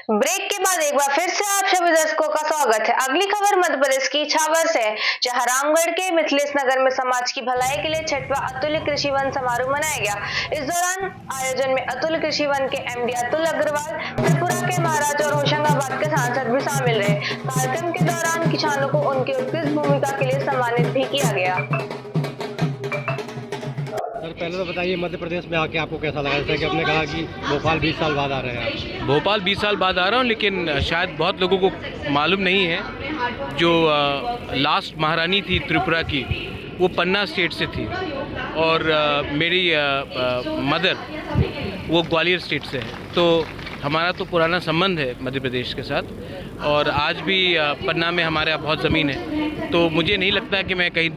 Break के बाद एक बार फिर से आप सभी दर्शकों का स्वागत है। अगली खबर मध्य प्रदेश की इछावर से, जहां रामगढ़ के मिथिलेश नगर में समाज की भलाई के लिए 6वां अतुल्य कृषि वन समारोह मनाया गया। इस दौरान आयोजन में अतुल्य कृषि वन के एमडी अतुल अग्रवाल, त्रिपुरा के महाराज और होशंगाबाद के सांसद भी शामिल रहे। कार्यक्रम के दौरान किसानों को उनकी उत्कृष्ट भूमिका के लिए सम्मानित भी किया गया। सर, पहले तो बताइए मध्य प्रदेश में आके आपको कैसा लगा? जैसे कि आपने कहा कि भोपाल 20 साल बाद आ रहे हैं आप। भोपाल 20 साल बाद आ रहा हूँ, लेकिन शायद बहुत लोगों को मालूम नहीं है, जो लास्ट महारानी थी त्रिपुरा की, वो पन्ना स्टेट से थी और मेरी मदर वो ग्वालियर स्टेट से है। तो हमारा तो पुराना संबंध है मध्य प्रदेश के साथ, और आज भी पन्ना में हमारे यहाँ बहुत ज़मीन है। तो मुझे नहीं लगता कि मैं कहीं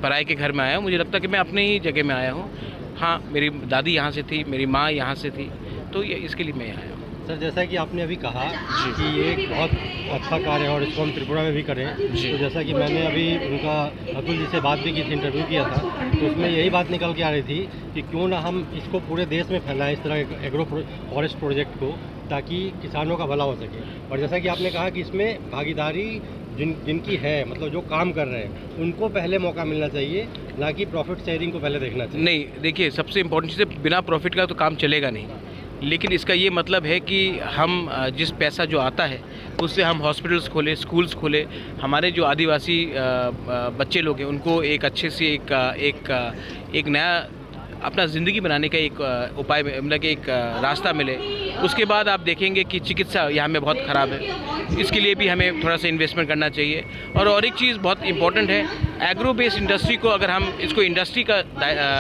पराए के घर में आया हूँ, मुझे लगता है कि मैं अपने ही जगह में आया हूँ। हाँ, मेरी दादी यहाँ से थी, मेरी माँ यहाँ से थी, तो ये इसके लिए मैं यहाँ आया हूँ। सर, जैसा कि आपने अभी कहा कि ये एक बहुत अच्छा कार्य है और इसको हम त्रिपुरा में भी करें, तो जैसा कि मैंने अभी उनका अतुल जी से बात भी की थी, इंटरव्यू किया था, तो उसमें यही बात निकल के आ रही थी कि क्यों ना हम इसको पूरे देश में फैलाएं, इस तरह एग्रो फॉरेस्ट प्रोजेक्ट को, ताकि किसानों का भला हो सके। और जैसा कि आपने कहा कि इसमें भागीदारी जिनकी है, मतलब जो काम कर रहे हैं, उनको पहले मौका मिलना चाहिए, ना कि प्रॉफिट शेयरिंग को पहले देखना चाहिए। नहीं, देखिए, सबसे इम्पोर्टेंट चीज़ है, बिना प्रॉफिट का तो काम चलेगा नहीं। लेकिन इसका ये मतलब है कि हम जिस पैसा जो आता है उससे हम हॉस्पिटल्स खोलें, स्कूल्स खोलें, हमारे जो आदिवासी बच्चे लोग हैं उनको एक अच्छे से एक नया अपना ज़िंदगी बनाने का एक उपाय, मतलब कि एक रास्ता मिले। उसके बाद आप देखेंगे कि चिकित्सा यहाँ में बहुत ख़राब है, इसके लिए भी हमें थोड़ा सा इन्वेस्टमेंट करना चाहिए। और एक चीज़ बहुत इम्पॉर्टेंट है, एग्रो बेस्ड इंडस्ट्री को अगर हम इसको इंडस्ट्री का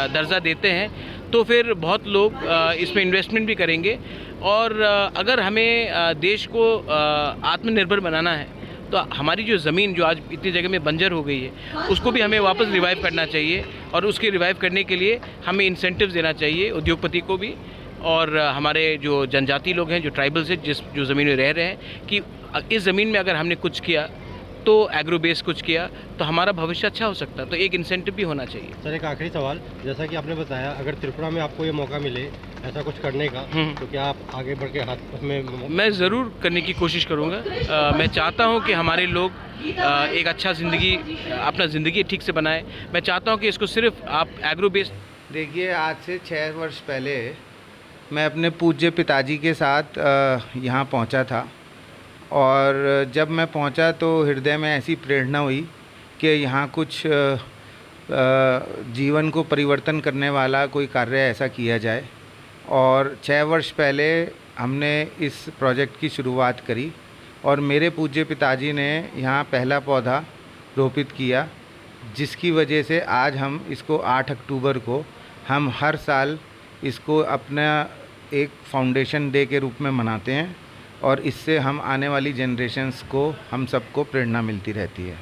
दर्जा देते हैं तो फिर बहुत लोग इसमें इन्वेस्टमेंट भी करेंगे। और अगर हमें देश को आत्मनिर्भर बनाना है तो हमारी जो ज़मीन जो आज इतनी जगह में बंजर हो गई है, उसको भी हमें वापस रिवाइव करना चाहिए। और उसके रिवाइव करने के लिए हमें इंसेंटिव्स देना चाहिए उद्योगपति को भी, और हमारे जो जनजाति लोग हैं, जो ट्राइबल्स हैं, जो ज़मीन में रह रहे हैं, कि इस ज़मीन में अगर हमने कुछ किया तो एग्रो बेस कुछ किया तो हमारा भविष्य अच्छा हो सकता है। तो एक इंसेंटिव भी होना चाहिए। सर, एक आखिरी सवाल, जैसा कि आपने बताया, अगर त्रिपुरा में आपको ये मौका मिले ऐसा कुछ करने का, तो क्या आप आगे बढ़ के हाथ में? मैं ज़रूर करने की कोशिश करूँगा। मैं चाहता हूँ कि हमारे लोग एक अच्छा अपना ज़िंदगी ठीक से बनाए। मैं चाहता हूँ कि इसको सिर्फ आप एग्रो बेस। देखिए, आज से 6 वर्ष पहले मैं अपने पूज्य पिताजी के साथ यहाँ पहुँचा था, और जब मैं पहुंचा तो हृदय में ऐसी प्रेरणा हुई कि यहाँ कुछ जीवन को परिवर्तन करने वाला कोई कार्य ऐसा किया जाए। और 6 वर्ष पहले हमने इस प्रोजेक्ट की शुरुआत करी, और मेरे पूज्य पिताजी ने यहाँ पहला पौधा रोपित किया, जिसकी वजह से आज हम इसको 8 अक्टूबर को हम हर साल इसको अपना एक फाउंडेशन डे के रूप में मनाते हैं, और इससे हम आने वाली जनरेशन्स को, हम सबको प्रेरणा मिलती रहती है।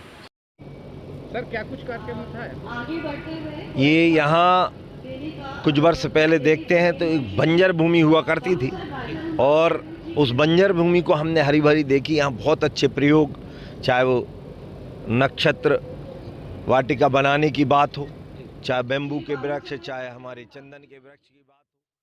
सर, क्या कुछ कार्यक्रम था? ये यहाँ कुछ वर्ष पहले देखते हैं तो एक बंजर भूमि हुआ करती थी, और उस बंजर भूमि को हमने हरी भरी देखी। यहाँ बहुत अच्छे प्रयोग, चाहे वो नक्षत्र वाटिका बनाने की बात हो, चाहे बेम्बू के वृक्ष, चाहे हमारे चंदन के वृक्ष की बात।